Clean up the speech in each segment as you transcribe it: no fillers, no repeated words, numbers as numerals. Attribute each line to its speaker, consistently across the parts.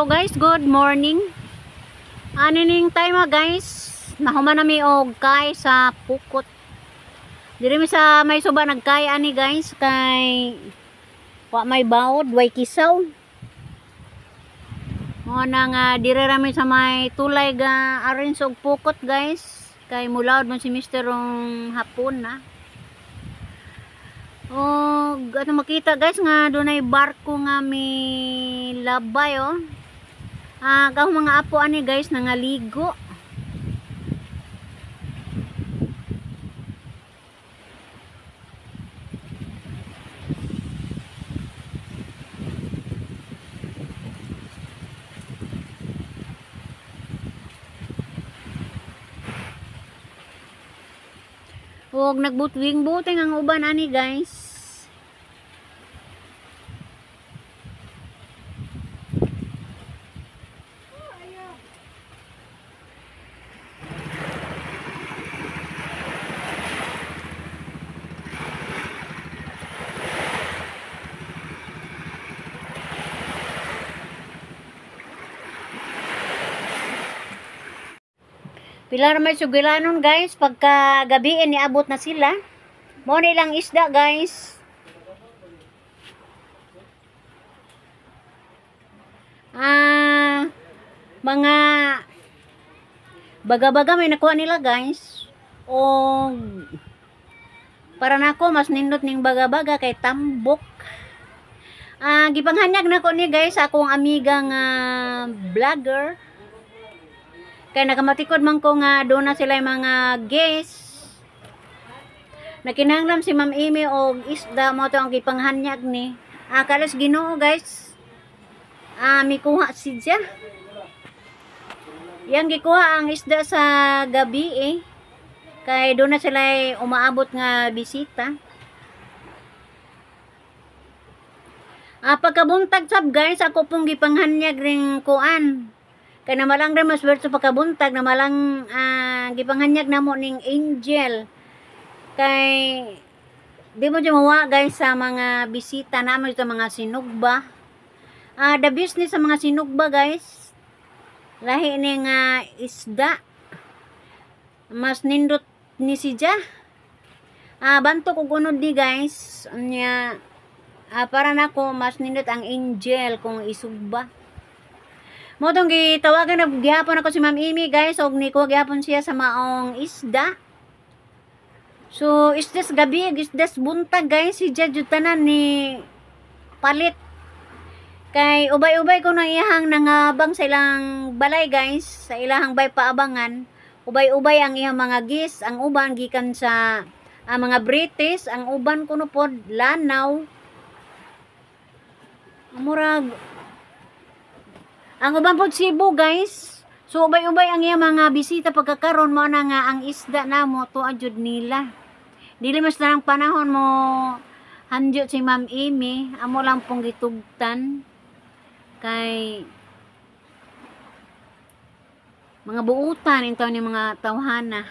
Speaker 1: guys, good morning. Anining time guys, nahuman nami og kay sa pukot. Diri mi sa may suba nagkay ani guys kay wa may bawod, way kisaw. Mo nang diri rami sa may tulay ga arrange og pukot guys. Kay mulawd man si Mr. rong hapon na. Ato makita guys nga dunay barko nga mi labay kahong mga apo ani guys nangaligo. Huwag nagbutwing-buting ang uban ani guys. Pila na may sugilanon guys, pagka gabi niabot na sila. Mo nilang isda guys. Mga baga-baga may nakuha nila guys. O para nako mas nindot ning baga-baga kay tambok. Gipanghanyag nako ni guys akong amiga nga vlogger. Kaya nakamatikod man ko nga doon na sila mga guests. Nakinahanglan si Ma'am Amy og isda mo to ang gipanghanyag ni. Kalos Ginoo guys. Mikuha siya. Yang gikuha ang isda sa gabi Kay doon na sila umaabot nga bisita. Pagkabuntag sab guys, ako pong gipanghanyag ring kuan. Kay namalang rin mas werto pagkabuntag, namalang gipanghanyag namo ning angel. Kay di mo dyan mawa guys sa mga bisita namin sa mga sinugba. The business sa mga sinugba guys, lahi ning isda. Mas nindot ni siya. Banto ko gunod ni guys. Para nako mas nindot ang angel kung isugba. Mo tong gitawagan na gihapon ako si Ma'am Amy guys, og niko gihapon siya sa maong isda. So isdas gabi, isdas buntag guys, si jud tanan ni palit. Kay ubay-ubay ko nang iyahang nangabang sa ilang balay guys, sa ilahang bay paabangan. Ubay-ubay ang iyang mga gis, ang uban gikan sa mga British, ang uban kuno pod lanaw. Murag ang uban pod Cebu guys. So ubay-ubay ang iyang mga bisita pagkakaron mo na nga ang isda namo tuwa jud nila. Dili mas lang panahon mo hanjo si Ma'am Amy, amo lang pong gitugtan kay mga buutan into ni mga tawhana.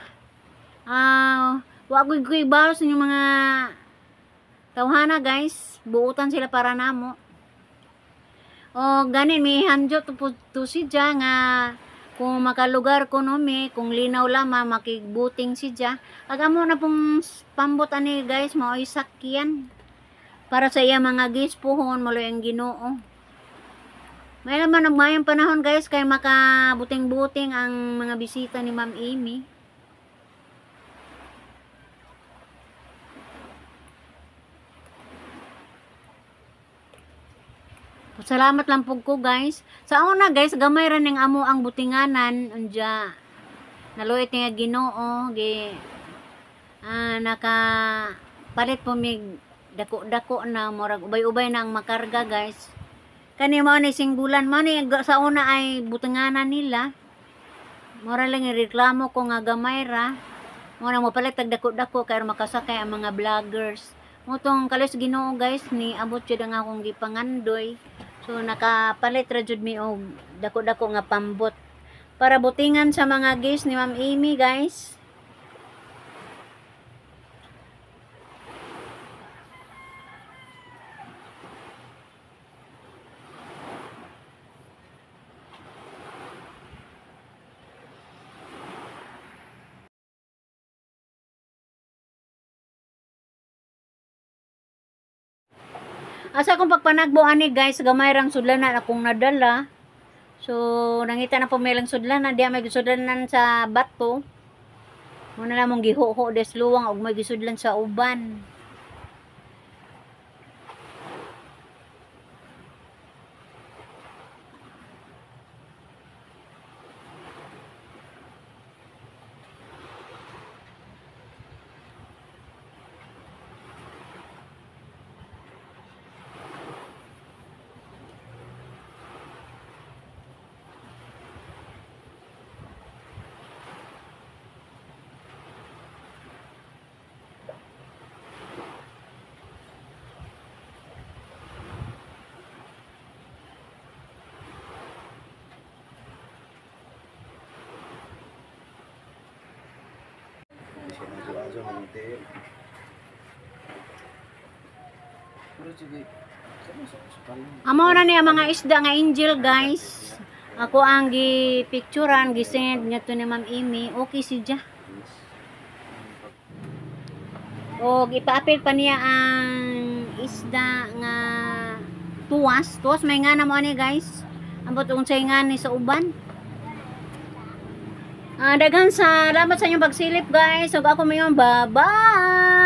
Speaker 1: Wa koy baros ni mga tawhana guys, buutan sila para namo. Ganin may hanjo to siya nga kung makalugar ko no kung linaw lama makigbuting siya. Amo na pong pambot ani guys, mao'y sakyan para sa iya mga gispuhon mo ang Ginoo. May naman nagmayang panahon guys kay makabuting-buting ang mga bisita ni Ma'am Amy. Salamat lang po ko guys. Sa una guys, gamay rin ng amo ang butinganan. Anja, naluit nga Ginoo. Nakapalit po mig dako-dako na. Murag ubay-ubay na ang makarga guys. Kani mo ni singgulan. Mo ni sa una ay butinganan nila. Mura lang reklamo ko nga gamay ra. Mura mo palit tag dako-dako kaya makasakay ang mga vloggers. Mutong kalos Ginoo guys, ni abot jud ang akong gipangandoy. So nakapalit ra jud mi og dako-dako nga pambot para butingan sa mga guests ni Ma'am Amy guys. Asa akong pagpanagbo ani guys, gamay rang sudlanan akong nadala. So nangita na po may lang sudlanan, di may sudlanan sa bato. Muna na mong giho-ho des luwang og may gisudlan sa uban. Amo na niya mga isda nga angel guys. Ako ang gi-picturean, gi-send niya to ni Ma'am Amy. Okay siya. O ipaapil pa niya ang isda nga tuwas. Tuwas may nga na mo ni guys. Ambot unsay nga ni sa uban. Daghang salamat sa inyong pagsilip guys. Ug ako mayon, bye-bye.